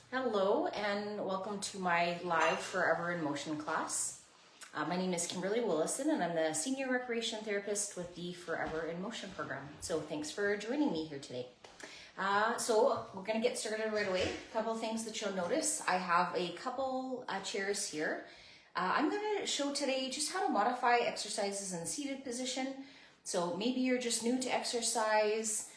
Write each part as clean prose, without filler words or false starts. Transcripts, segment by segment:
Hello and welcome to my live Forever in Motion class. My name is Kimberly Willison and I'm the Senior Recreation Therapist with the Forever in Motion program. So thanks for joining me here today. So we're going to get started right away. A couple of things that you'll notice. I have a couple chairs here. I'm going to show today just how to modify exercises in seated position. So maybe you're just new to exercise.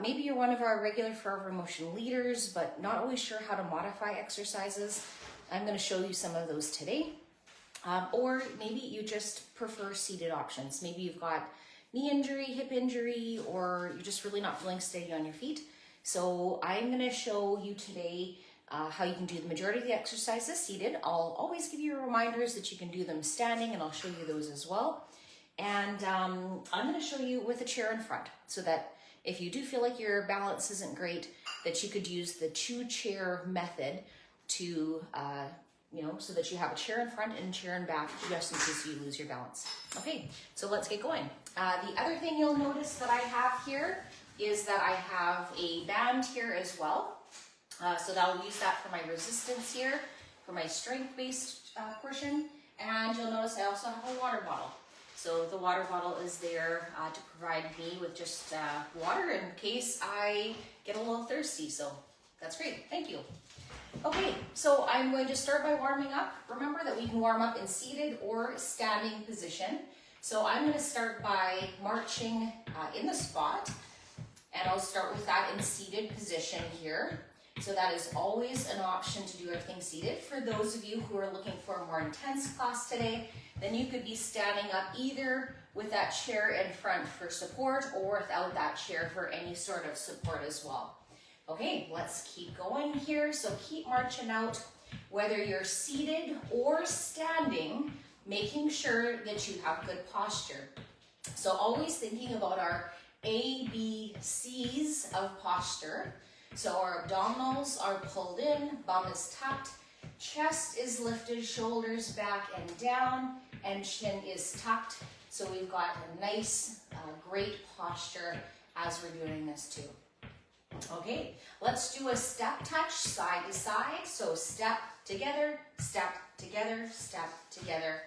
Maybe you're one of our regular Forever Motion leaders, but not always sure how to modify exercises. I'm going to show you some of those today. Or maybe you just prefer seated options. Maybe you've got knee injury, hip injury, or you're just really not feeling steady on your feet. So I'm going to show you today how you can do the majority of the exercises seated. I'll always give you reminders that you can do them standing, and I'll show you those as well. And I'm going to show you with a chair in front so that if you do feel like your balance isn't great, that you could use the 2-chair method to, so that you have a chair in front and a chair in back just in case you lose your balance. Okay, so let's get going. The other thing you'll notice that I have here is that I have a band here as well. So I'll use that for my resistance here, for my strength-based portion. And you'll notice I also have a water bottle. So the water bottle is there to provide me with just water in case I get a little thirsty. So that's great. Thank you. Okay, so I'm going to start by warming up. Remember that we can warm up in seated or standing position. So I'm going to start by marching in the spot. And I'll start with that in seated position here. So that is always an option to do everything seated. For those of you who are looking for a more intense class today, then you could be standing up either with that chair in front for support or without that chair for any sort of support as well. Okay, let's keep going here. So keep marching out, whether you're seated or standing, making sure that you have good posture. So always thinking about our ABCs of posture. So our abdominals are pulled in, bum is tucked, chest is lifted, shoulders back and down, and chin is tucked. So we've got a nice, great posture as we're doing this too. Okay, let's do a step touch side to side. So step together, step together, step together.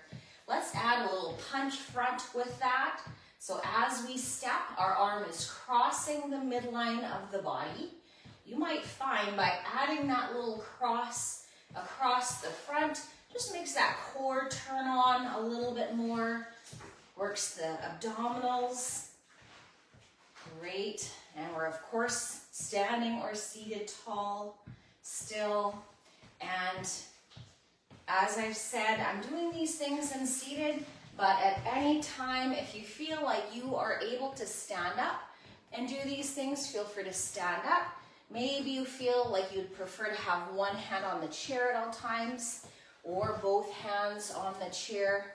Let's add a little punch front with that. So as we step, our arm is crossing the midline of the body. You might find by adding that little cross across the front, just makes that core turn on a little bit more, works the abdominals. Great. And we're of course standing or seated tall, still. And as I've said, I'm doing these things in seated, but at any time, if you feel like you are able to stand up and do these things, feel free to stand up. Maybe you feel like you'd prefer to have one hand on the chair at all times or both hands on the chair.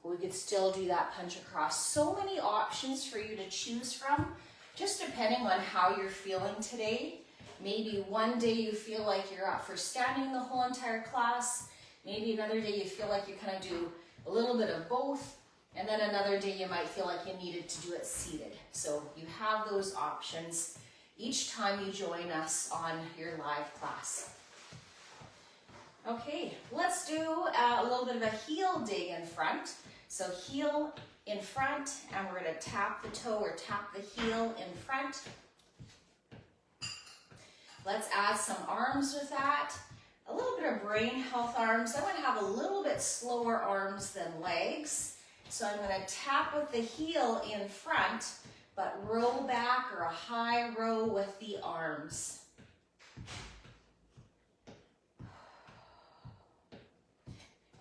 We could still do that punch across. So many options for you to choose from, just depending on how you're feeling today. Maybe one day you feel like you're up for standing the whole entire class. Maybe another day you feel like you kind of do a little bit of both. And then another day you might feel like you needed to do it seated. So you have those options each time you join us on your live class. Okay, let's do a little bit of a heel dig in front. So heel in front, and we're going to tap the toe or tap the heel in front. Let's add some arms with that. A little bit of brain health arms. I want to have a little bit slower arms than legs. So I'm going to tap with the heel in front, but roll back or a high row with the arms.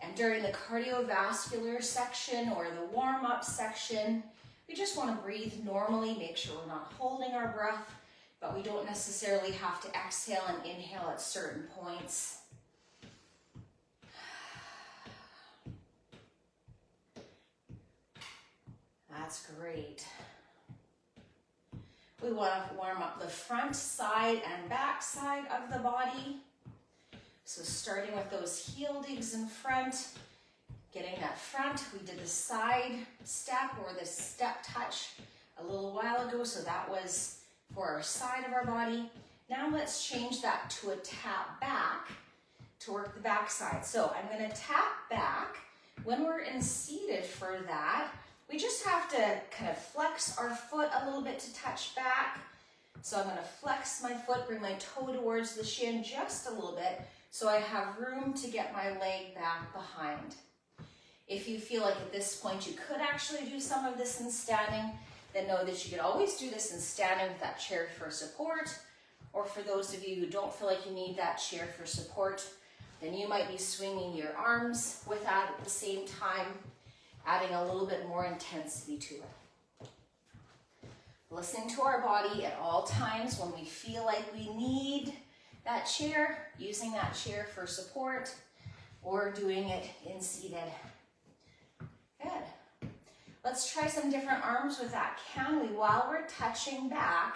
And during the cardiovascular section or the warm-up section, we just want to breathe normally, make sure we're not holding our breath, but we don't necessarily have to exhale and inhale at certain points. That's great. We want to warm up the front side and back side of the body. So starting with those heel digs in front, getting that front. We did the side step or the step touch a little while ago, so that was for our side of our body. Now let's change that to a tap back to work the back side. So I'm going to tap back. When we're in seated for that, we just have to kind of flex our foot a little bit to touch back. So I'm going to flex my foot, bring my toe towards the shin just a little bit so I have room to get my leg back behind. If you feel like at this point you could actually do some of this in standing, then know that you could always do this in standing with that chair for support. Or for those of you who don't feel like you need that chair for support, then you might be swinging your arms with that at the same time, adding a little bit more intensity to it. Listening to our body at all times when we feel like we need that chair, using that chair for support, or doing it in seated. Good. Let's try some different arms with that. Can we, while we're touching back,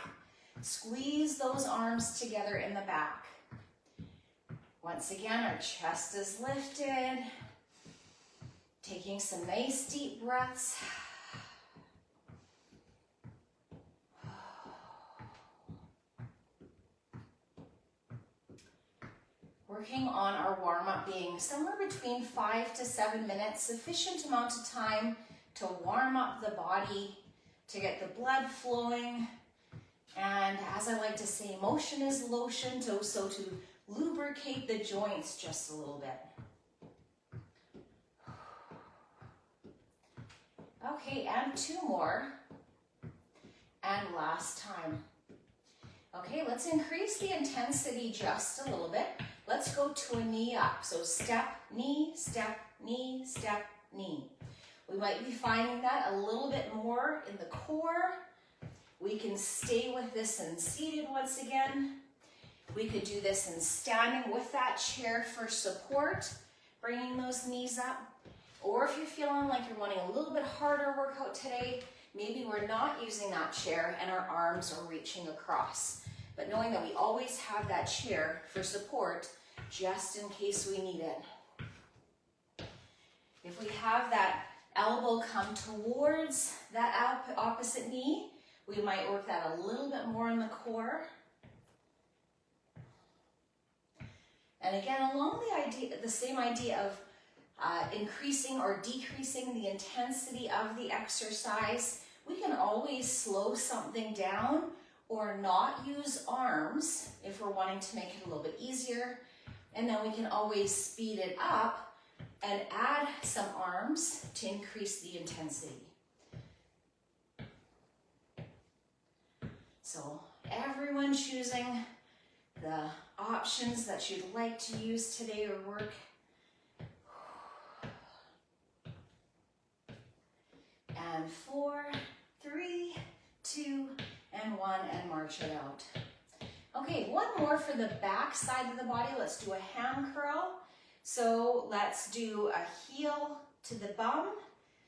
squeeze those arms together in the back? Once again, our chest is lifted. Taking some nice deep breaths. Working on our warm-up being somewhere between 5 to 7 minutes, sufficient amount of time to warm up the body, to get the blood flowing. And as I like to say, motion is lotion, so to lubricate the joints just a little bit. Okay, and 2 more. And last time. Okay, let's increase the intensity just a little bit. Let's go to a knee up. So step, knee, step, knee, step, knee. We might be finding that a little bit more in the core. We can stay with this in seated once again. We could do this in standing with that chair for support, bringing those knees up. Or if you're feeling like you're wanting a little bit harder workout today, maybe we're not using that chair and our arms are reaching across. But knowing that we always have that chair for support just in case we need it. If we have that elbow come towards that opposite knee, we might work that a little bit more in the core. And again, along the same idea of increasing or decreasing the intensity of the exercise, we can always slow something down or not use arms if we're wanting to make it a little bit easier. And then we can always speed it up and add some arms to increase the intensity. So everyone choosing the options that you'd like to use today or work. And 4, 3, 2, and 1, and march it out. Okay, one more for the back side of the body. Let's do a ham curl. So let's do a heel to the bum.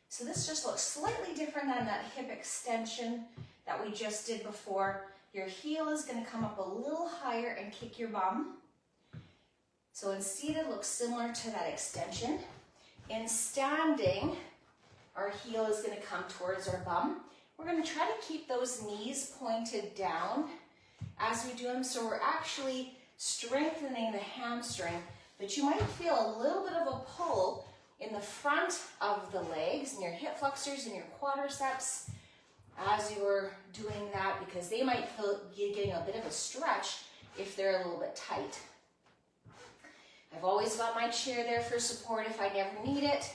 So this just looks slightly different than that hip extension that we just did before. Your heel is going to come up a little higher and kick your bum. So in seated, looks similar to that extension. In standing, our heel is going to come towards our bum. We're going to try to keep those knees pointed down as we do them, so we're actually strengthening the hamstring, but you might feel a little bit of a pull in the front of the legs, in your hip flexors and your quadriceps as you are doing that, because they might feel you're getting a bit of a stretch if they're a little bit tight. I've always got my chair there for support if I never need it.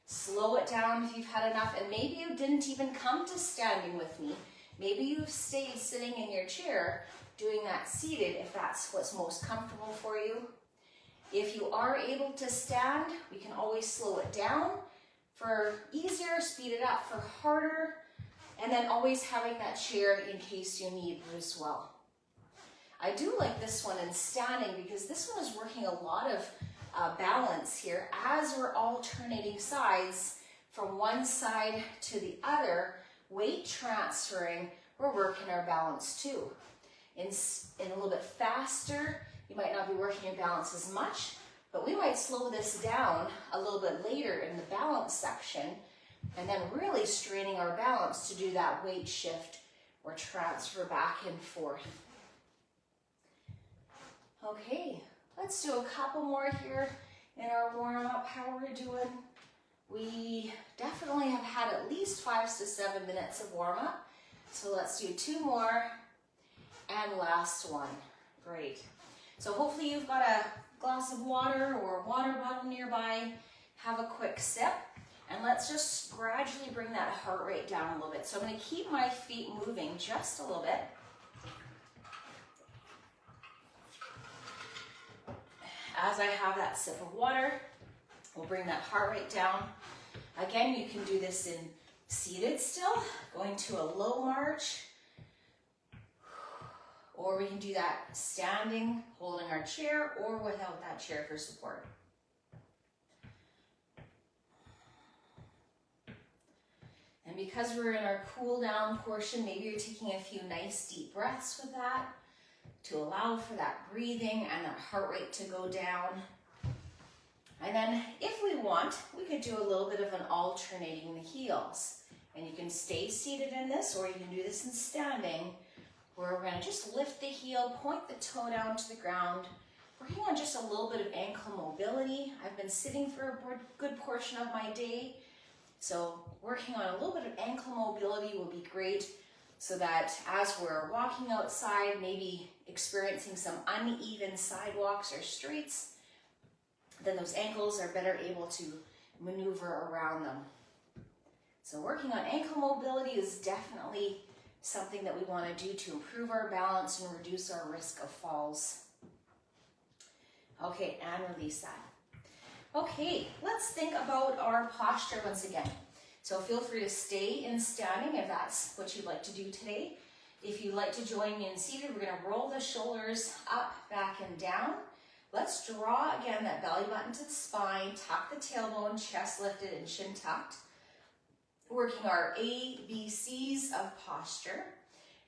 Slow it down if you've had enough, and maybe you didn't even come to standing with me. Maybe you've stayed sitting in your chair doing that seated if that's what's most comfortable for you. If you are able to stand, we can always slow it down for easier, speed it up for harder, and then always having that chair in case you need it as well. I do like this one in standing because this one is working a lot of balance here as we're alternating sides from one side to the other, weight transferring, we're working our balance too. In a little bit faster, you might not be working your balance as much, but we might slow this down a little bit later in the balance section and then really straining our balance to do that weight shift or transfer back and forth. Okay, let's do a couple more here in our warm-up. How we're doing? We definitely have had at least 5 to 7 minutes of warm-up. So let's do 2 more and last one. Great. So hopefully you've got a glass of water or water bottle nearby. Have a quick sip. And let's just gradually bring that heart rate down a little bit. So I'm going to keep my feet moving just a little bit. As I have that sip of water, we'll bring that heart rate down. Again, you can do this in seated still, going to a low march. Or we can do that standing, holding our chair, or without that chair for support. And because we're in our cool down portion, maybe you're taking a few nice deep breaths with that to allow for that breathing and that heart rate to go down. And then if we want, we could do a little bit of an alternating the heels. And you can stay seated in this, or you can do this in standing, where we're gonna just lift the heel, point the toe down to the ground, working on just a little bit of ankle mobility. I've been sitting for a good portion of my day, so working on a little bit of ankle mobility will be great, so that as we're walking outside, maybe experiencing some uneven sidewalks or streets, then those ankles are better able to maneuver around them. So working on ankle mobility is definitely something that we want to do to improve our balance and reduce our risk of falls. Okay, and release that. Okay, let's think about our posture once again. So feel free to stay in standing if that's what you'd like to do today. If you'd like to join me in seated, we're going to roll the shoulders up, back, and down. Let's draw again that belly button to the spine, tuck the tailbone, chest lifted, and chin tucked. Working our ABCs of posture.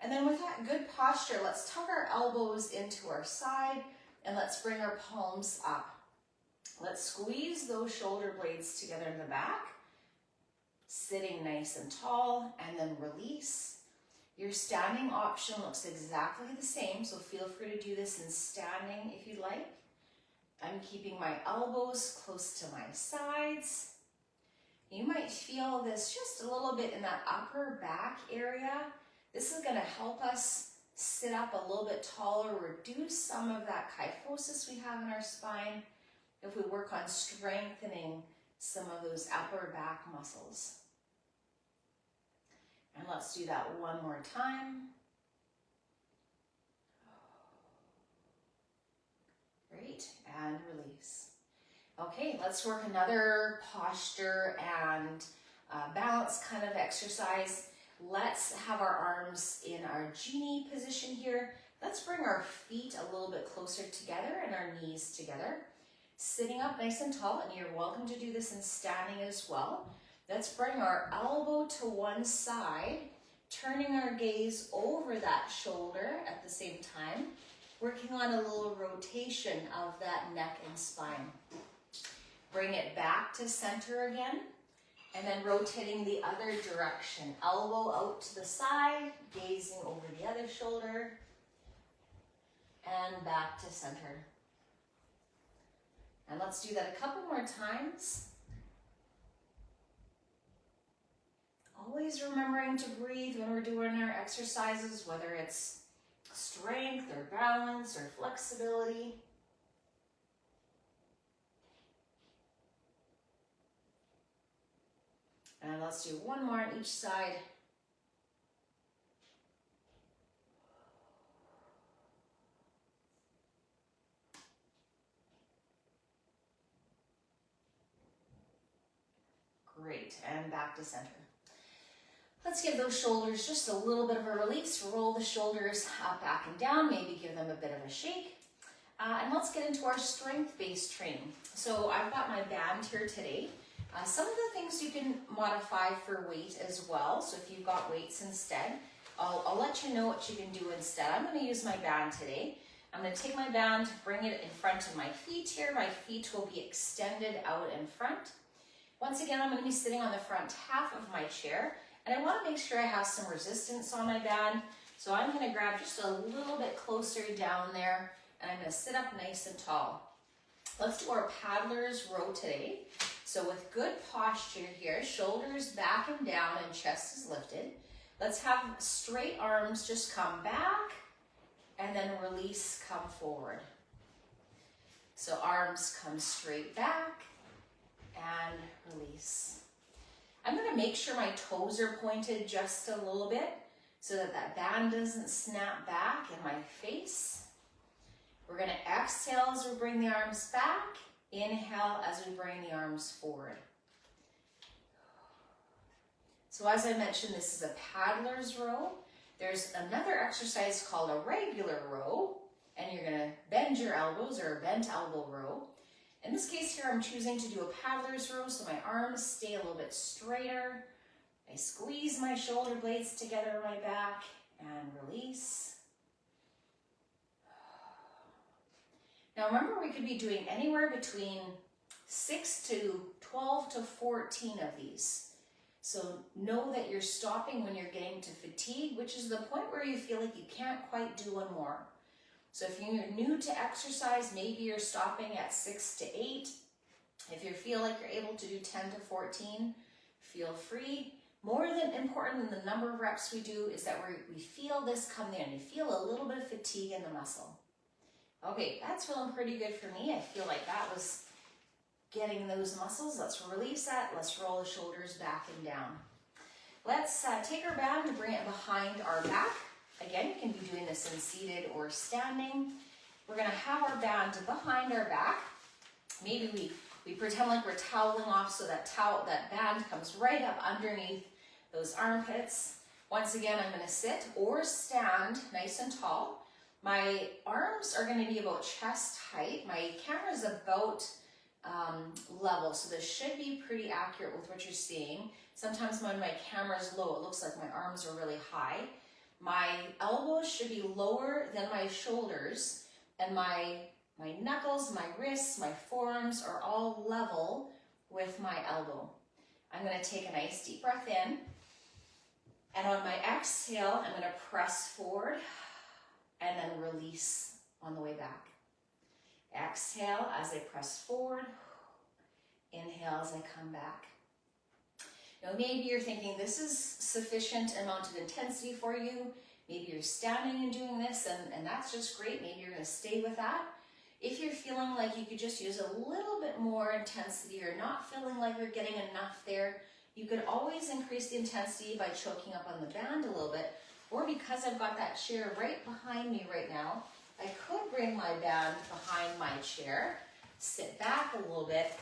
And then with that good posture, let's tuck our elbows into our side and let's bring our palms up. Let's squeeze those shoulder blades together in the back, sitting nice and tall, and then release. Your standing option looks exactly the same, so feel free to do this in standing if you'd like. I'm keeping my elbows close to my sides. You might feel this just a little bit in that upper back area. This is going to help us sit up a little bit taller, reduce some of that kyphosis we have in our spine if we work on strengthening some of those upper back muscles. And let's do that one more time. Great, and release. Okay, let's work another posture and balance kind of exercise. Let's have our arms in our genie position here. Let's bring our feet a little bit closer together and our knees together. Sitting up nice and tall, and you're welcome to do this in standing as well. Let's bring our elbow to one side, turning our gaze over that shoulder at the same time, working on a little rotation of that neck and spine. Bring it back to center again, and then rotating the other direction. Elbow out to the side, gazing over the other shoulder, and back to center. And let's do that a couple more times. Always remembering to breathe when we're doing our exercises, whether it's strength or balance or flexibility. And let's do one more on each side. Great, and back to center. Let's give those shoulders just a little bit of a release. Roll the shoulders up, back, and down. Maybe give them a bit of a shake. And let's get into our strength-based training. So I've got my band here today. Some of the things you can modify for weight as well. So if you've got weights instead, I'll let you know what you can do instead. I'm going to use my band today. I'm going to take my band, bring it in front of my feet here. My feet will be extended out in front. Once again, I'm going to be sitting on the front half of my chair. And I want to make sure I have some resistance on my band. So I'm going to grab just a little bit closer down there and I'm gonna sit up nice and tall. Let's do our paddler's row today. So with good posture here, shoulders back and down and chest is lifted. Let's have straight arms just come back and then release, come forward. So arms come straight back and release. I'm gonna make sure my toes are pointed just a little bit so that that band doesn't snap back in my face. We're gonna exhale as we bring the arms back. Inhale as we bring the arms forward. So as I mentioned, this is a paddler's row. There's another exercise called a regular row, and you're gonna bend your elbows, or a bent elbow row. In this case here, I'm choosing to do a paddler's row, so my arms stay a little bit straighter. I squeeze my shoulder blades together on my back and release. Now remember, we could be doing anywhere between 6 to 12 to 14 of these. So know that you're stopping when you're getting to fatigue, which is the point where you feel like you can't quite do one more. So if you're new to exercise, maybe you're stopping at 6 to 8. If you feel like you're able to do 10 to 14, feel free. More than important than the number of reps we do is that we feel this come in. You feel a little bit of fatigue in the muscle. Okay, that's feeling pretty good for me. I feel like that was getting those muscles. Let's release that. Let's roll the shoulders back and down. Let's take our band and bring it behind our back. Again, you can be doing this in seated or standing. We're gonna have our band behind our back. Maybe we pretend like we're toweling off so that band comes right up underneath those armpits. Once again, I'm gonna sit or stand nice and tall. My arms are gonna be about chest height. My camera's about level, so this should be pretty accurate with what you're seeing. Sometimes when my camera's low, it looks like my arms are really high. My elbows should be lower than my shoulders, and my knuckles, my wrists, my forearms are all level with my elbow. I'm gonna take a nice deep breath in, and on my exhale, I'm gonna press forward and then release on the way back. Exhale as I press forward, inhale as I come back. Now maybe you're thinking this is sufficient amount of intensity for you. Maybe you're standing and doing this and that's just great. Maybe you're gonna stay with that. If you're feeling like you could just use a little bit more intensity or not feeling like you're getting enough there, you could always increase the intensity by choking up on the band a little bit. Or because I've got that chair right behind me right now, I could bring my band behind my chair, sit back a little bit,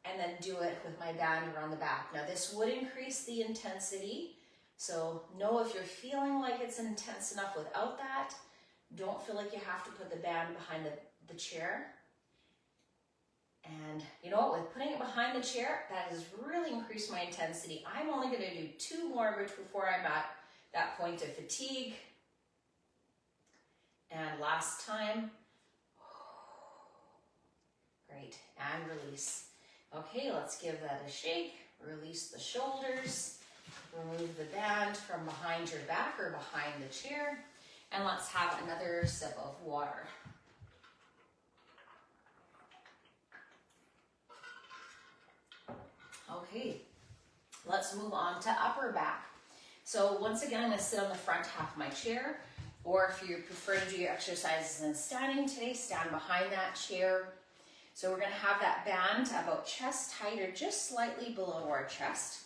and then do it with my band around the back. Now this would increase the intensity, so know if you're feeling like it's intense enough without that, don't feel like you have to put the band behind the chair. And you know what, with putting it behind the chair, that has really increased my intensity. I'm only gonna do 2 more of it before I'm at that point of fatigue. And last time. Great, and release. Okay, let's give that a shake. Release the shoulders. Remove the band from behind your back or behind the chair. And let's have another sip of water. Okay, let's move on to upper back. So once again, I'm gonna sit on the front half of my chair, or if you prefer to do your exercises in standing today, stand behind that chair. So we're gonna have that band about chest height or just slightly below our chest.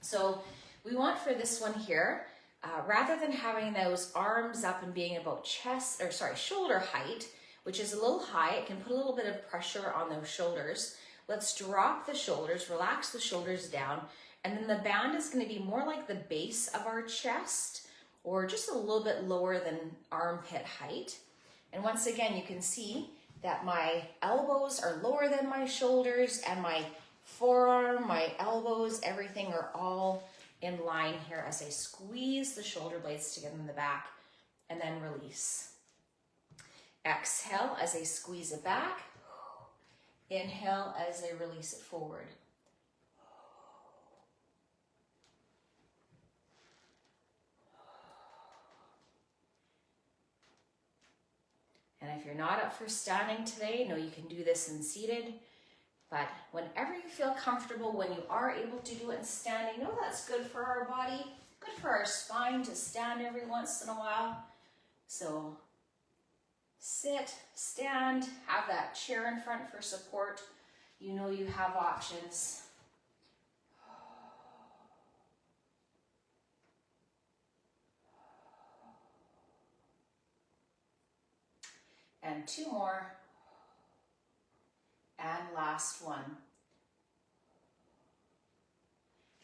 So we want for this one here, rather than having those arms up and being about shoulder height, which is a little high, it can put a little bit of pressure on those shoulders. Let's drop the shoulders, relax the shoulders down, and then the band is gonna be more like the base of our chest or just a little bit lower than armpit height. And once again, you can see that my elbows are lower than my shoulders and my forearm, my elbows, everything are all in line here as I squeeze the shoulder blades together in the back and then release. Exhale as I squeeze it back. Inhale as I release it forward. And if you're not up for standing today, know you can do this in seated. But whenever you feel comfortable, when you are able to do it in standing, know that's good for our body, good for our spine to stand every once in a while. So sit, stand, have that chair in front for support. You know you have options. And 2 more. And last one.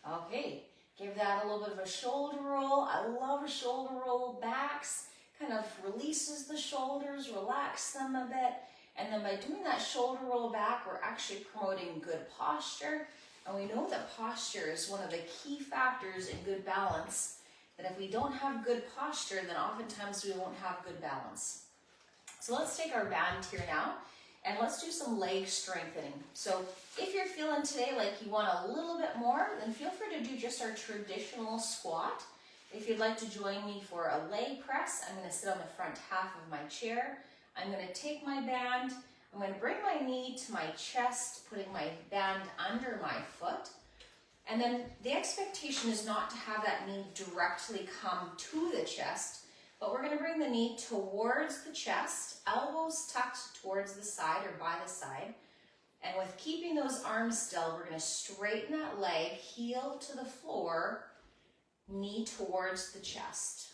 Okay, give that a little bit of a shoulder roll. I love shoulder roll backs. Kind of releases the shoulders, relax them a bit. And then by doing that shoulder roll back, we're actually promoting good posture. And we know that posture is one of the key factors in good balance. That if we don't have good posture, then oftentimes we won't have good balance. So let's take our band here now, and let's do some leg strengthening. So if you're feeling today like you want a little bit more, then feel free to do just our traditional squat. If you'd like to join me for a leg press, I'm going to sit on the front half of my chair. I'm going to take my band, I'm going to bring my knee to my chest, putting my band under my foot. And then the expectation is not to have that knee directly come to the chest, but we're going to bring the knee towards the chest, elbows tucked towards the side or by the side. And with keeping those arms still, we're going to straighten that leg, heel to the floor, knee towards the chest.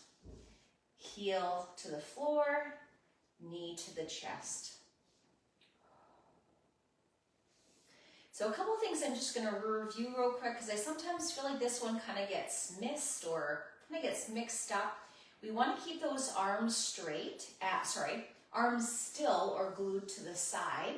Heel to the floor, knee to the chest. So a couple things I'm just going to review real quick because I sometimes feel like this one kind of gets missed or kind of gets mixed up. We want to keep those arms straight, arms still or glued to the side.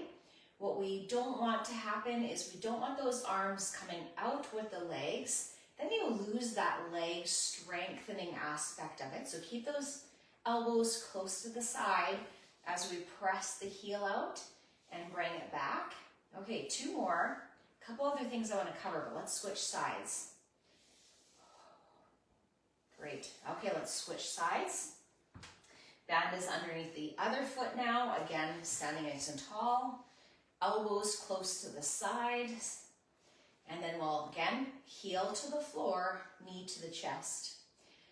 What we don't want to happen is we don't want those arms coming out with the legs. Then you lose that leg strengthening aspect of it. So keep those elbows close to the side as we press the heel out and bring it back. Okay, 2 more. A couple other things I want to cover, but let's switch sides. Great. Okay, let's switch sides. Band is underneath the other foot now. Again, standing nice and tall. Elbows close to the sides. And then we'll, again, heel to the floor, knee to the chest.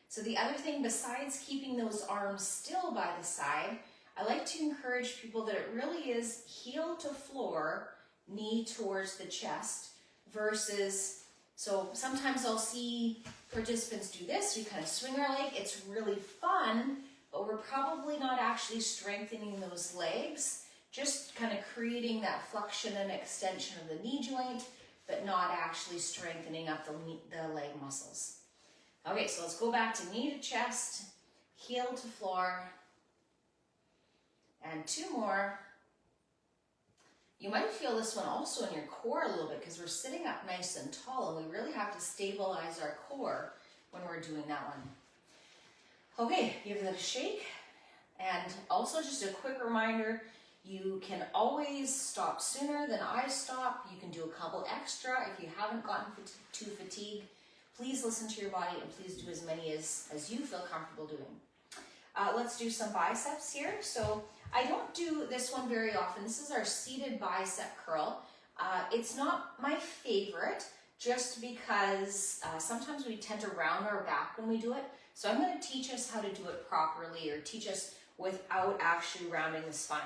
So the other thing, besides keeping those arms still by the side, I like to encourage people that it really is heel to floor, knee towards the chest versus, so sometimes I'll see participants do this, we kind of swing our leg, it's really fun, but we're probably not actually strengthening those legs, just kind of creating that flexion and extension of the knee joint, but not actually strengthening up the leg muscles. Okay, so let's go back to knee to chest, heel to floor, and 2 more. You might feel this one also in your core a little bit because we're sitting up nice and tall and we really have to stabilize our core when we're doing that one. Okay, give that a shake. And also just a quick reminder, you can always stop sooner than I stop. You can do a couple extra. If you haven't gotten to fatigue, please listen to your body and please do as many as you feel comfortable doing. Let's do some biceps here. So I don't do this one very often. This is our seated bicep curl. It's not my favorite just because sometimes we tend to round our back when we do it. So I'm going to teach us how to do it properly or teach us without actually rounding the spine.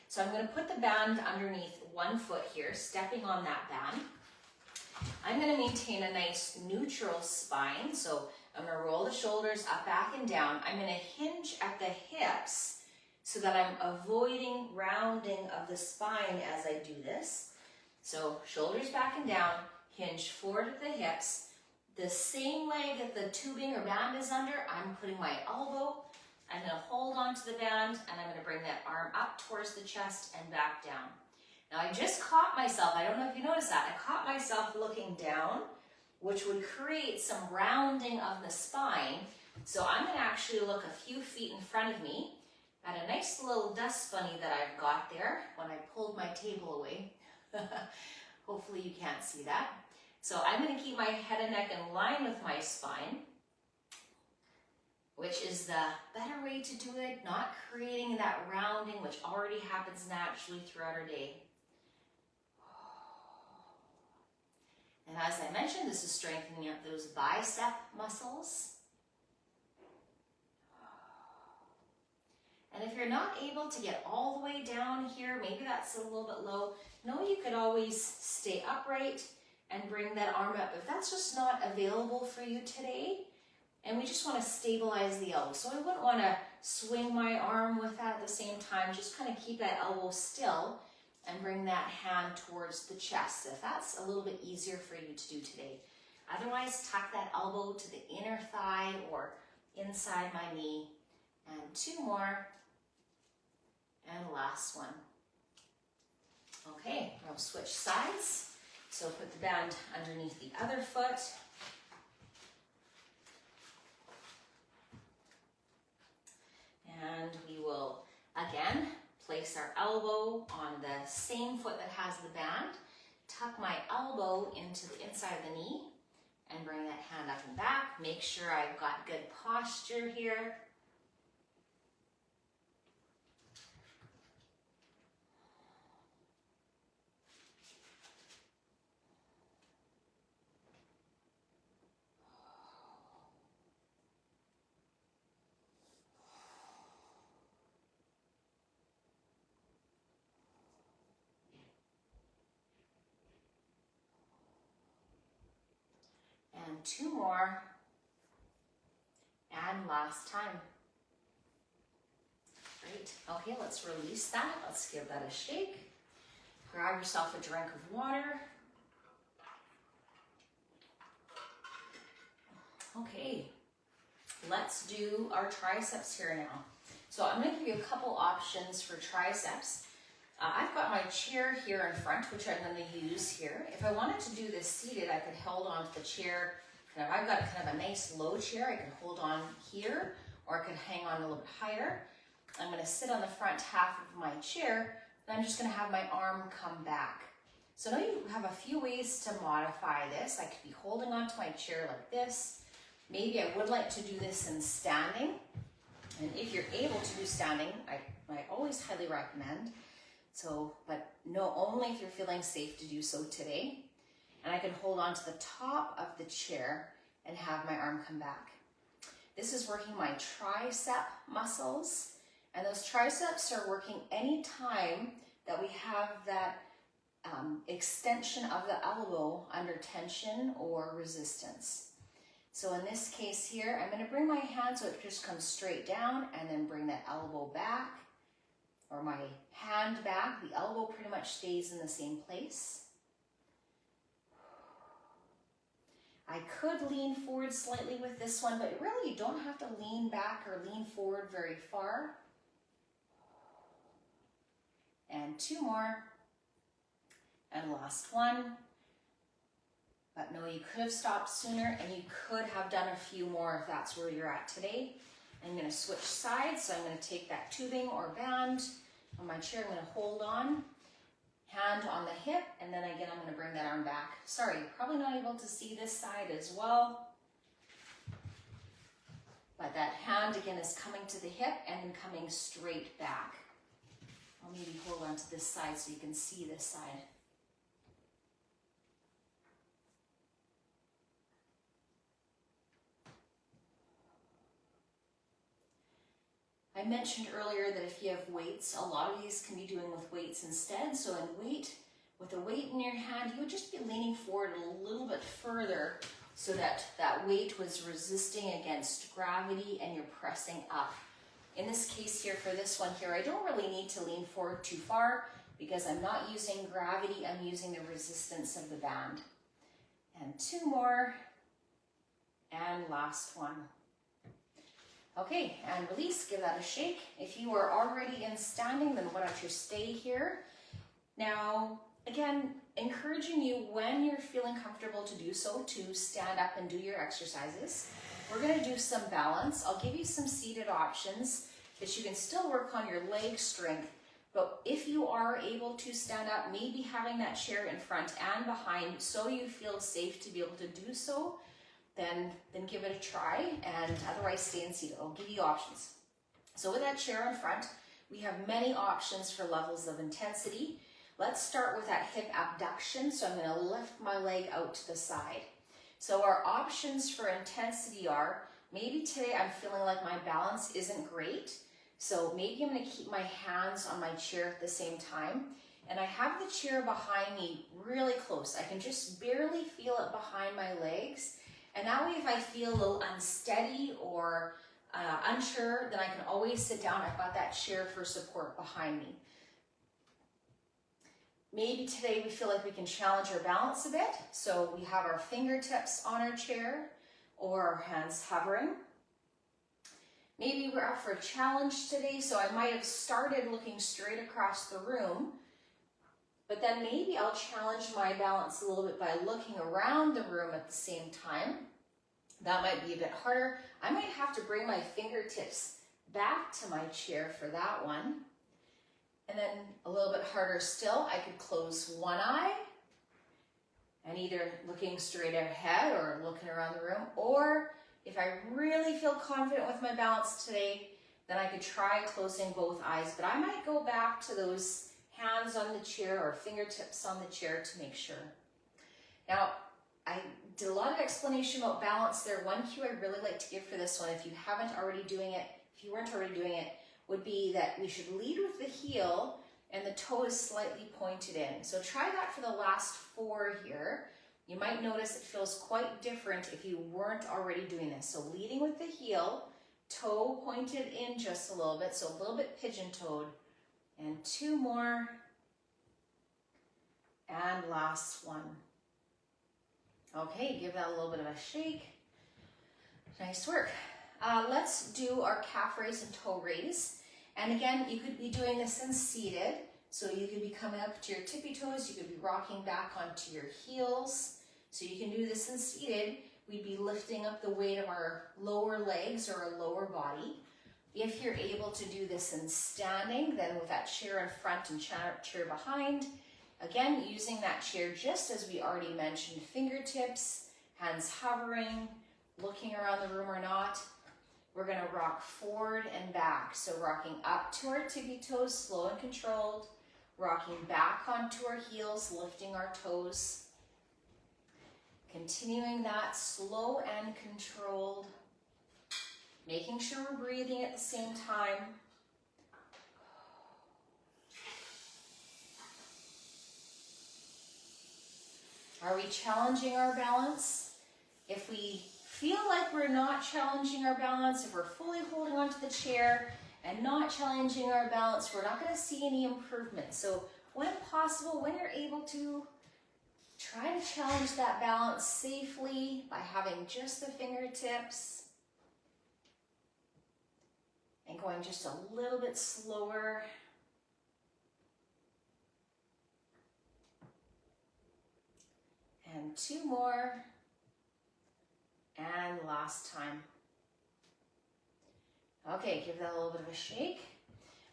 So I'm going to put the band underneath one foot here, stepping on that band. I'm going to maintain a nice neutral spine. So I'm going to roll the shoulders up, back, and down. I'm going to hinge at the hips so that I'm avoiding rounding of the spine as I do this. So shoulders back and down, hinge forward at the hips. The same leg that the tubing or band is under, I'm putting my elbow. I'm going to hold onto the band and I'm going to bring that arm up towards the chest and back down. Now I just caught myself, I don't know if you noticed that, I caught myself looking down, which would create some rounding of the spine. So I'm going to actually look a few feet in front of me at a nice little dust bunny that I've got there when I pulled my table away. Hopefully you can't see that. So I'm going to keep my head and neck in line with my spine. which is the better way to do it, not creating that rounding, which already happens naturally throughout our day. And as I mentioned, this is strengthening up those bicep muscles. And if you're not able to get all the way down here, maybe that's a little bit low, know you could always stay upright and bring that arm up. If that's just not available for you today, and we just want to stabilize the elbow. So I wouldn't want to swing my arm with that at the same time, just kind of keep that elbow still and bring that hand towards the chest, if that's a little bit easier for you to do today. Otherwise, tuck that elbow to the inner thigh or inside my knee. And 2 more. And last one. Okay, we'll switch sides. So put the band underneath the other foot. And we will, again, place our elbow on the same foot that has the band. Tuck my elbow into the inside of the knee and bring that hand up and back. Make sure I've got good posture here. And 2 more. And last time. Great. Okay, let's release that. Let's give that a shake. Grab yourself a drink of water. Okay, let's do our triceps here now. So I'm going to give you a couple options for triceps. I've got my chair here in front, which I'm going to use here. If I wanted to do this seated, I could hold on to the chair. If I've got kind of a nice low chair, I could hold on here, or I could hang on a little bit higher. I'm going to sit on the front half of my chair, and I'm just going to have my arm come back. So now you have a few ways to modify this. I could be holding onto my chair like this. Maybe I would like to do this in standing. And if you're able to do standing, I always highly recommend. So, but no, only if you're feeling safe to do so today. And I can hold on to the top of the chair and have my arm come back. This is working my tricep muscles. And those triceps are working anytime that we have that extension of the elbow under tension or resistance. So in this case here, I'm going to bring my hand so it just comes straight down and then bring that elbow back or my hand back. The elbow pretty much stays in the same place. I could lean forward slightly with this one, but really you don't have to lean back or lean forward very far. And 2 more. And last one. But no, you could have stopped sooner and you could have done a few more if that's where you're at today. I'm going to switch sides. So I'm going to take that tubing or band on my chair. I'm going to hold on, hand on the hip, and then again, I'm going to bring that arm back. Sorry, you're probably not able to see this side as well. But that hand again is coming to the hip and then coming straight back. I'll maybe hold on to this side so you can see this side. I mentioned earlier that if you have weights, a lot of these can be doing with weights instead. So with a weight in your hand, you would just be leaning forward a little bit further so that that weight was resisting against gravity and you're pressing up. In this case here, for this one here, I don't really need to lean forward too far because I'm not using gravity, I'm using the resistance of the band. And 2 more, and last one. Okay, and release, give that a shake. If you are already in standing, then why don't you stay here? Now, again, encouraging you when you're feeling comfortable to do so, to stand up and do your exercises. We're gonna do some balance. I'll give you some seated options that you can still work on your leg strength, but if you are able to stand up, maybe having that chair in front and behind so you feel safe to be able to do so. then give it a try, and otherwise stay in seated. I'll give you options. So with that chair in front, we have many options for levels of intensity. Let's start with that hip abduction. So I'm going to lift my leg out to the side. So our options for intensity are, maybe today I'm feeling like my balance isn't great. So maybe I'm going to keep my hands on my chair at the same time. And I have the chair behind me really close. I can just barely feel it behind my legs. And that way, if I feel a little unsteady or unsure, then I can always sit down. I've got that chair for support behind me. Maybe today we feel like we can challenge our balance a bit. So we have our fingertips on our chair or our hands hovering. Maybe we're up for a challenge today, so I might have started looking straight across the room, but then maybe I'll challenge my balance a little bit by looking around the room at the same time. That might be a bit harder. I might have to bring my fingertips back to my chair for that one. And then a little bit harder still, I could close one eye and either looking straight ahead or looking around the room, or if I really feel confident with my balance today, then I could try closing both eyes, but I might go back to those hands on the chair or fingertips on the chair to make sure. Now, I did a lot of explanation about balance there. One cue I'd really like to give for this one, if you weren't already doing it, would be that we should lead with the heel and the toe is slightly pointed in. So try that for the last 4 here. You might notice it feels quite different if you weren't already doing this. So leading with the heel, toe pointed in just a little bit, so a little bit pigeon-toed. And 2 more. And last one. Okay, give that a little bit of a shake. Nice work. Let's do our calf raise and toe raise. And again, you could be doing this in seated. So you could be coming up to your tippy toes. You could be rocking back onto your heels. So you can do this in seated. We'd be lifting up the weight of our lower legs or our lower body. If you're able to do this in standing, then with that chair in front and chair behind, again, using that chair just as we already mentioned, fingertips, hands hovering, looking around the room or not. We're going to rock forward and back. So rocking up to our tippy toes, slow and controlled. Rocking back onto our heels, lifting our toes. Continuing that slow and controlled. Making sure we're breathing at the same time. Are we challenging our balance? If we feel like we're not challenging our balance, if we're fully holding onto the chair and not challenging our balance, we're not going to see any improvement. So when possible, when you're able to, try to challenge that balance safely by having just the fingertips and going just a little bit slower. And 2 more. And last time. Okay, give that a little bit of a shake.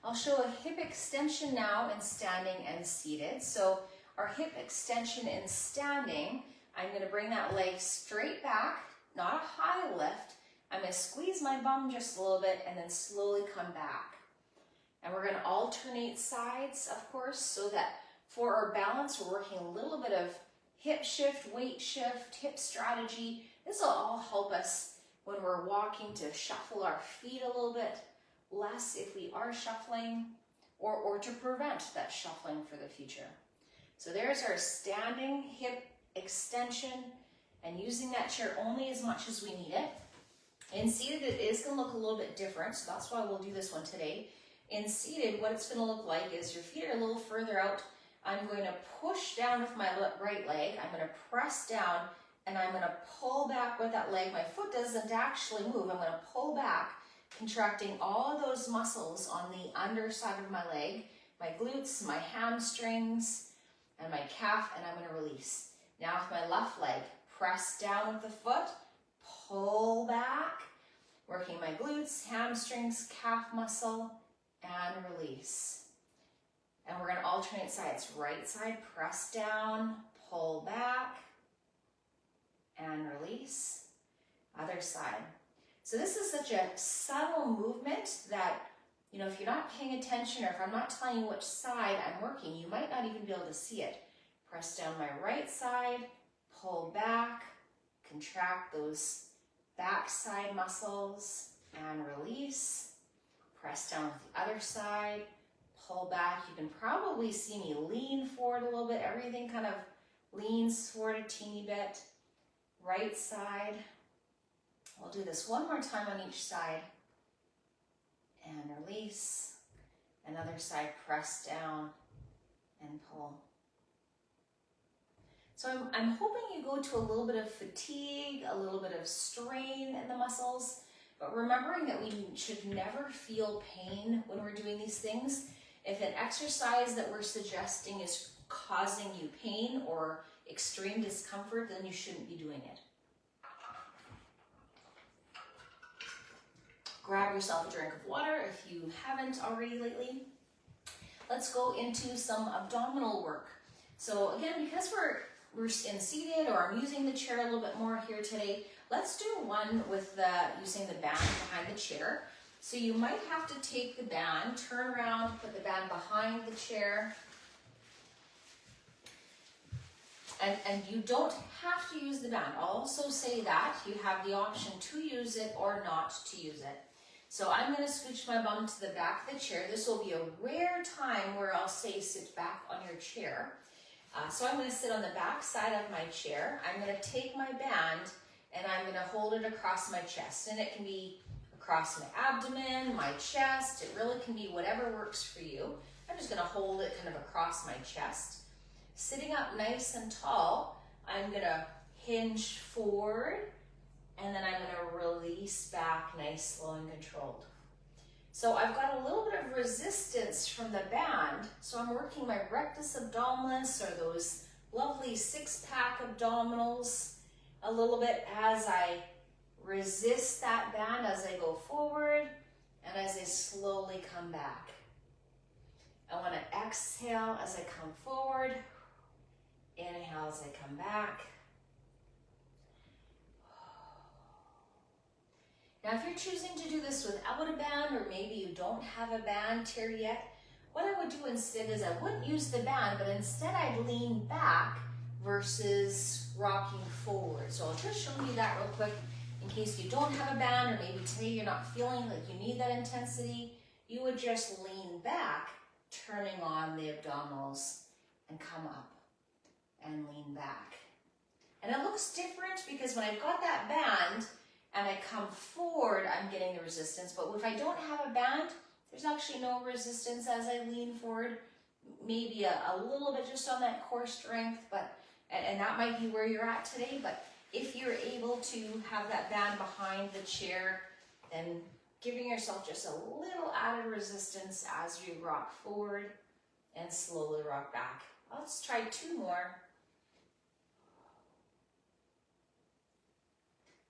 I'll show a hip extension now in standing and seated. So our hip extension in standing, I'm going to bring that leg straight back, not a high lift. I'm going to squeeze my bum just a little bit and then slowly come back. And we're going to alternate sides, of course, so that for our balance, we're working a little bit of hip shift, weight shift, hip strategy. This will all help us when we're walking to shuffle our feet a little bit less if we are shuffling, or to prevent that shuffling for the future. So there's our standing hip extension and using that chair only as much as we need it. In seated, it is going to look a little bit different, so that's why we'll do this one today. In seated, what it's going to look like is your feet are a little further out. I'm going to push down with my right leg. I'm going to press down, and I'm going to pull back with that leg. My foot doesn't actually move. I'm going to pull back, contracting all of those muscles on the underside of my leg, my glutes, my hamstrings, and my calf, and I'm going to release. Now with my left leg, press down with the foot, pull back, working my glutes, hamstrings, calf muscle, and release. And we're going to alternate sides. Right side, press down, pull back, and release. Other side. So this is such a subtle movement that, you know, if you're not paying attention or if I'm not telling you which side I'm working, you might not even be able to see it. Press down my right side, pull back, contract those back side muscles and release. Press down with the other side, pull back. You can probably see me lean forward a little bit. Everything kind of leans forward a teeny bit. Right side. We'll do this one more time on each side. And release. Another side, press down and pull. So I'm hoping you go to a little bit of fatigue, a little bit of strain in the muscles, but remembering that we should never feel pain when we're doing these things. If an exercise that we're suggesting is causing you pain or extreme discomfort, then you shouldn't be doing it. Grab yourself a drink of water if you haven't already lately. Let's go into some abdominal work. So again, because we're in seated or I'm using the chair a little bit more here today, let's do one with using the band behind the chair. So you might have to take the band, turn around, put the band behind the chair. And you don't have to use the band. I'll also say that you have the option to use it or not to use it. So I'm going to scooch my bum to the back of the chair. This will be a rare time where I'll say sit back on your chair. So I'm going to sit on the back side of my chair. I'm going to take my band and I'm going to hold it across my chest. And it can be across my abdomen, my chest. It really can be whatever works for you. I'm just going to hold it kind of across my chest. Sitting up nice and tall, I'm going to hinge forward and then I'm going to release back nice, slow, and controlled. So I've got a little bit of resistance from the band, so I'm working my rectus abdominis or those lovely six-pack abdominals a little bit as I resist that band as I go forward and as I slowly come back. I want to exhale as I come forward, inhale as I come back. Now, if you're choosing to do this without a band, or maybe you don't have a band here yet, what I would do instead is I wouldn't use the band, but instead I'd lean back versus rocking forward. So I'll just show you that real quick in case you don't have a band, or maybe today you're not feeling like you need that intensity. You would just lean back, turning on the abdominals, and come up and lean back. And it looks different because when I've got that band, and I come forward, I'm getting the resistance. But if I don't have a band, there's actually no resistance as I lean forward. Maybe a little bit just on that core strength, and that might be where you're at today. But if you're able to have that band behind the chair, then giving yourself just a little added resistance as you rock forward and slowly rock back. Let's try two more.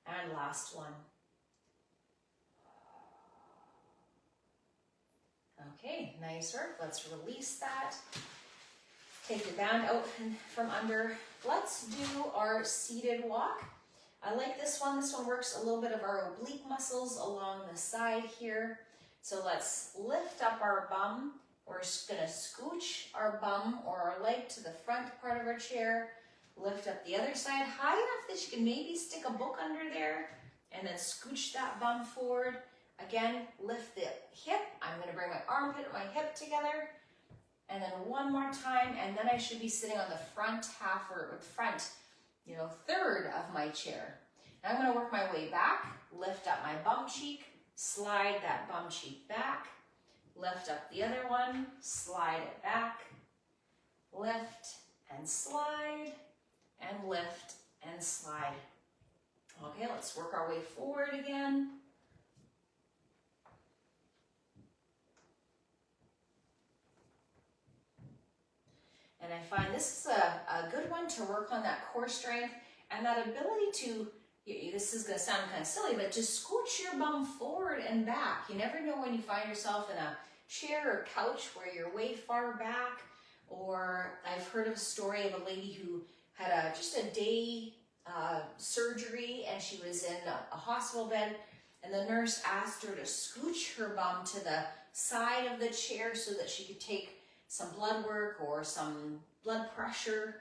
And last one. Okay, nice work. Let's release that. Take your band out from under. Let's do our seated walk. I like this one. This one works a little bit of our oblique muscles along the side here. So let's lift up our bum. We're going to scooch our bum or our leg to the front part of our chair. Lift up the other side high enough that you can maybe stick a book under there and then scooch that bum forward. Again, lift the hip. I'm going to bring my armpit and my hip together. And then one more time, and then I should be sitting on the front half or front, third of my chair. Now I'm going to work my way back, lift up my bum cheek, slide that bum cheek back, lift up the other one, slide it back, lift and slide, and lift and slide. Okay, let's work our way forward again. And I find this is a good one to work on that core strength and that ability to, this is going to sound kind of silly, but to scooch your bum forward and back. You never know when you find yourself in a chair or couch where you're way far back. Or I've heard of a story of a lady who had just a day surgery, and she was in a hospital bed, and the nurse asked her to scooch her bum to the side of the chair so that she could take some blood work or some blood pressure,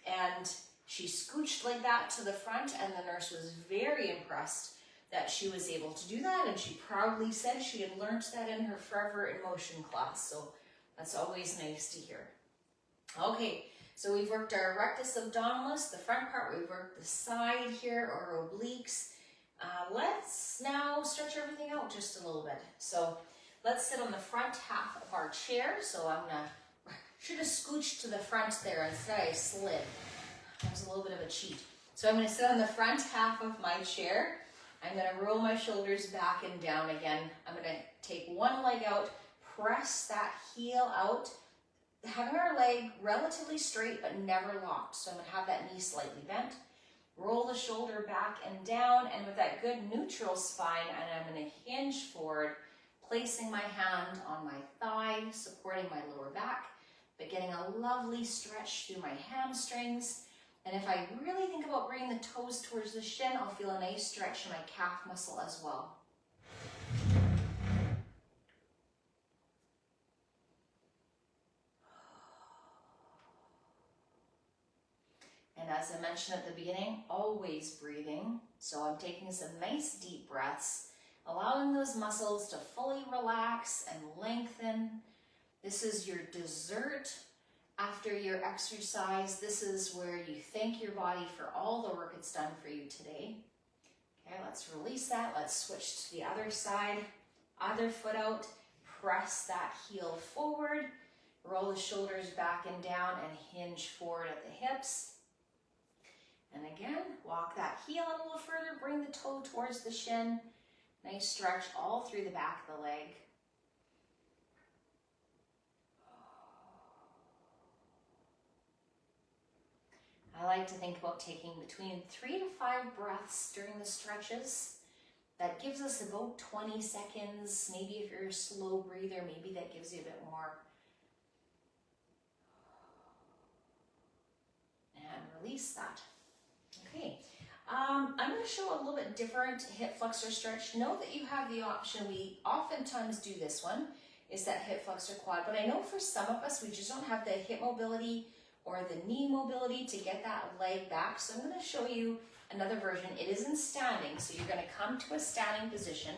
and she scooched like that to the front, and the nurse was very impressed that she was able to do that, and she proudly said she had learned that in her Forever in Motion class, so that's always nice to hear. Okay, so we've worked our rectus abdominis, the front part, we've worked the side here, our obliques. Let's now stretch everything out just a little bit. So let's sit on the front half of our chair. So should have scooched to the front there, instead I slid. That was a little bit of a cheat. So I'm gonna sit on the front half of my chair. I'm gonna roll my shoulders back and down again. I'm gonna take one leg out, press that heel out, having our leg relatively straight but never locked. So I'm gonna have that knee slightly bent. Roll the shoulder back and down, and with that good neutral spine, and I'm gonna hinge forward, placing my hand on my thigh, supporting my lower back, but getting a lovely stretch through my hamstrings. And if I really think about bringing the toes towards the shin, I'll feel a nice stretch in my calf muscle as well. And as I mentioned at the beginning, always breathing. So I'm taking some nice deep breaths, allowing those muscles to fully relax and lengthen. This is your dessert after your exercise. This is where you thank your body for all the work it's done for you today. Okay, let's release that. Let's switch to the other side. Other foot out. Press that heel forward. Roll the shoulders back and down and hinge forward at the hips. And again, walk that heel a little further. Bring the toe towards the shin. Nice stretch all through the back of the leg. I like to think about taking between 3 to 5 breaths during the stretches. That gives us about 20 seconds. Maybe if you're a slow breather, maybe that gives you a bit more. And release that. Okay, I'm going to show a little bit different hip flexor stretch. Know that you have the option, we oftentimes do this one, is that hip flexor quad. But I know for some of us, we just don't have the hip mobility or the knee mobility to get that leg back. So I'm going to show you another version. It is in standing, so you're going to come to a standing position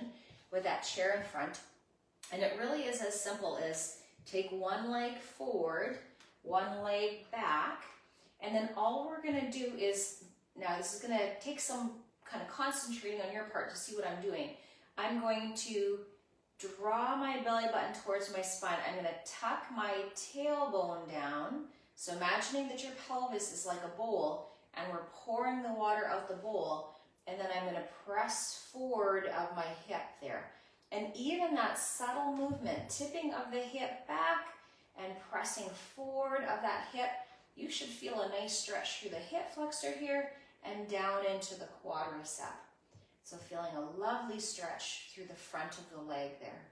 with that chair in front. And it really is as simple as take one leg forward, one leg back, and then all we're going to do is, now this is going to take some kind of concentrating on your part to see what I'm doing. I'm going to draw my belly button towards my spine. I'm going to tuck my tailbone down. So imagining that your pelvis is like a bowl and we're pouring the water out the bowl, and then I'm going to press forward of my hip there. And even that subtle movement, tipping of the hip back and pressing forward of that hip, you should feel a nice stretch through the hip flexor here and down into the quadricep. So feeling a lovely stretch through the front of the leg there.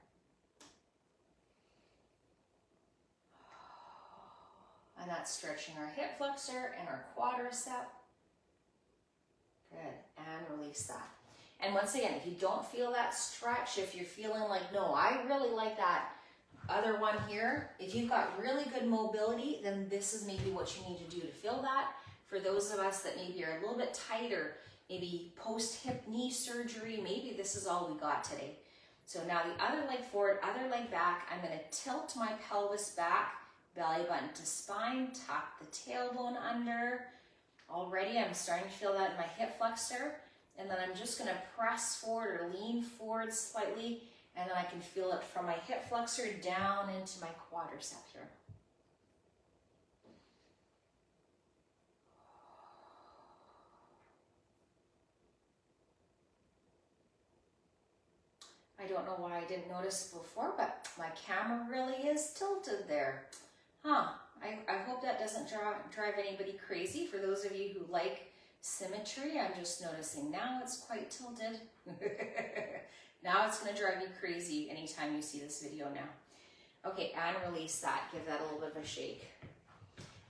And that's stretching our hip flexor and our quadricep. Good, and release that. And once again, if you don't feel that stretch, if you're feeling like, no, I really like that other one here, if you've got really good mobility, then this is maybe what you need to do to feel that. For those of us that maybe are a little bit tighter, maybe post-hip knee surgery, maybe this is all we got today. So now the other leg forward, other leg back. I'm going to tilt my pelvis back, belly button to spine, tuck the tailbone under. Already I'm starting to feel that in my hip flexor. And then I'm just going to press forward or lean forward slightly, and then I can feel it from my hip flexor down into my quadricep here. I don't know why I didn't notice before, but my camera really is tilted there. Huh, I hope that doesn't drive anybody crazy. For those of you who like symmetry, I'm just noticing now it's quite tilted. Now it's going to drive you crazy anytime you see this video now. Okay, and release that. Give that a little bit of a shake.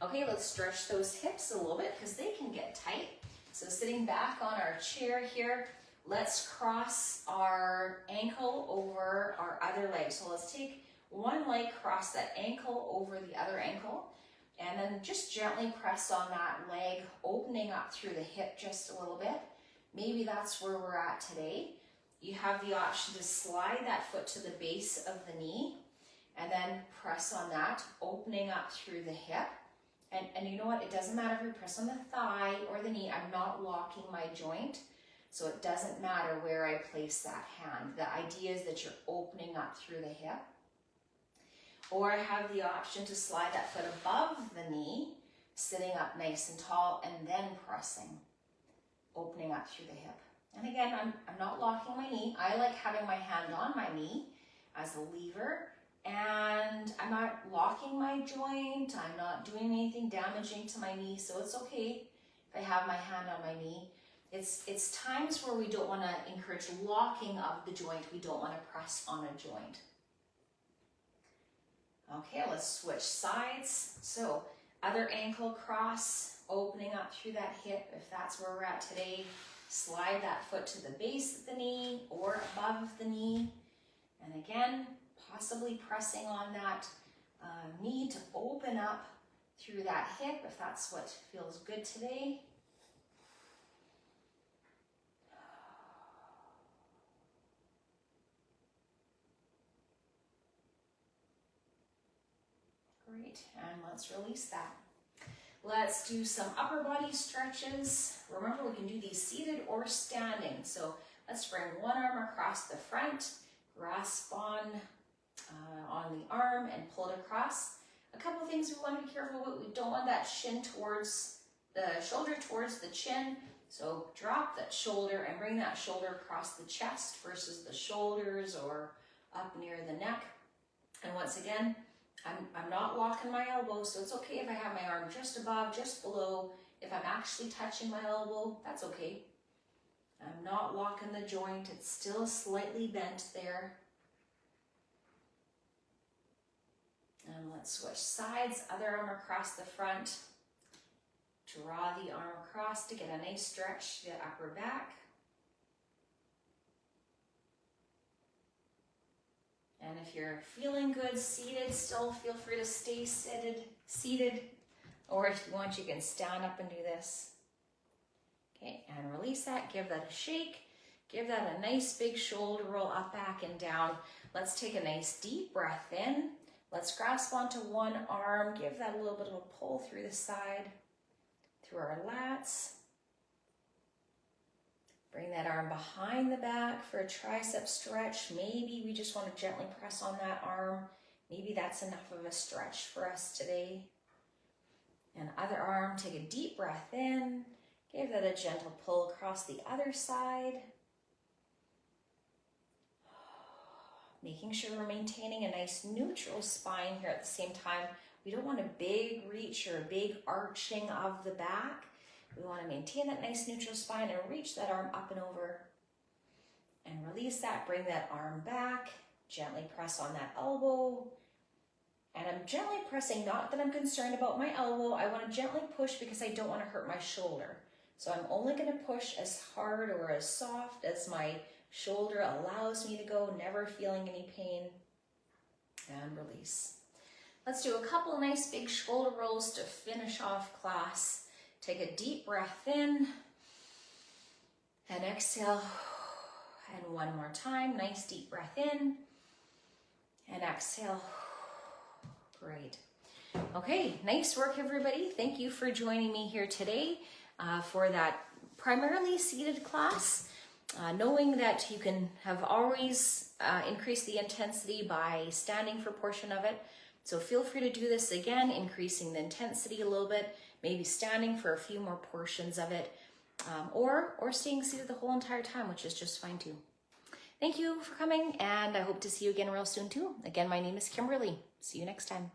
Okay, let's stretch those hips a little bit because they can get tight. So sitting back on our chair here, let's cross our ankle over our other leg. So let's take one leg, cross that ankle over the other ankle, and then just gently press on that leg, opening up through the hip just a little bit. Maybe that's where we're at today. You have the option to slide that foot to the base of the knee and then press on that, opening up through the hip. And you know what? It doesn't matter if you press on the thigh or the knee. I'm not locking my joint, so it doesn't matter where I place that hand. The idea is that you're opening up through the hip. Or I have the option to slide that foot above the knee, sitting up nice and tall, and then pressing, opening up through the hip. And again, I'm not locking my knee. I like having my hand on my knee as a lever, and I'm not locking my joint. I'm not doing anything damaging to my knee, so it's okay if I have my hand on my knee. It's times where we don't want to encourage locking of the joint. We don't want to press on a joint. Okay, let's switch sides. So other ankle cross, opening up through that hip if that's where we're at today. Slide that foot to the base of the knee or above the knee. And again, possibly pressing on that knee to open up through that hip if that's what feels good today. Great, and let's release that. Let's do some upper body stretches. Remember, we can do these seated or standing. So let's bring one arm across the front, grasp on the arm and pull it across. A couple of things we want to be careful with. We don't want that shin towards the shoulder towards the chin. So drop that shoulder and bring that shoulder across the chest versus the shoulders or up near the neck. And once again, I'm not locking my elbow, so it's okay if I have my arm just above, just below. If I'm actually touching my elbow, that's okay. I'm not locking the joint. It's still slightly bent there. And let's switch sides. Other arm across the front. Draw the arm across to get a nice stretch to the upper back. And if you're feeling good seated, still feel free to stay seated. Or if you want, you can stand up and do this. Okay, and release that. Give that a shake. Give that a nice big shoulder roll up, back, and down. Let's take a nice deep breath in. Let's grasp onto one arm. Give that a little bit of a pull through the side, through our lats. Bring that arm behind the back for a tricep stretch. Maybe we just want to gently press on that arm. Maybe that's enough of a stretch for us today. And other arm, take a deep breath in. Give that a gentle pull across the other side. Making sure we're maintaining a nice neutral spine here at the same time. We don't want a big reach or a big arching of the back. We want to maintain that nice neutral spine and reach that arm up and over. And release that, bring that arm back. Gently press on that elbow. And I'm gently pressing, not that I'm concerned about my elbow. I want to gently push because I don't want to hurt my shoulder. So I'm only going to push as hard or as soft as my shoulder allows me to go, never feeling any pain. And release. Let's do a couple nice big shoulder rolls to finish off class. Take a deep breath in and exhale. And one more time, nice deep breath in and exhale. Great. Okay, nice work, everybody. Thank you for joining me here today for that primarily seated class. Knowing that you can have always increased the intensity by standing for a portion of it. So feel free to do this again, increasing the intensity a little bit, maybe standing for a few more portions of it, or staying seated the whole entire time, which is just fine too. Thank you for coming, and I hope to see you again real soon too. Again, my name is Kimberly. See you next time.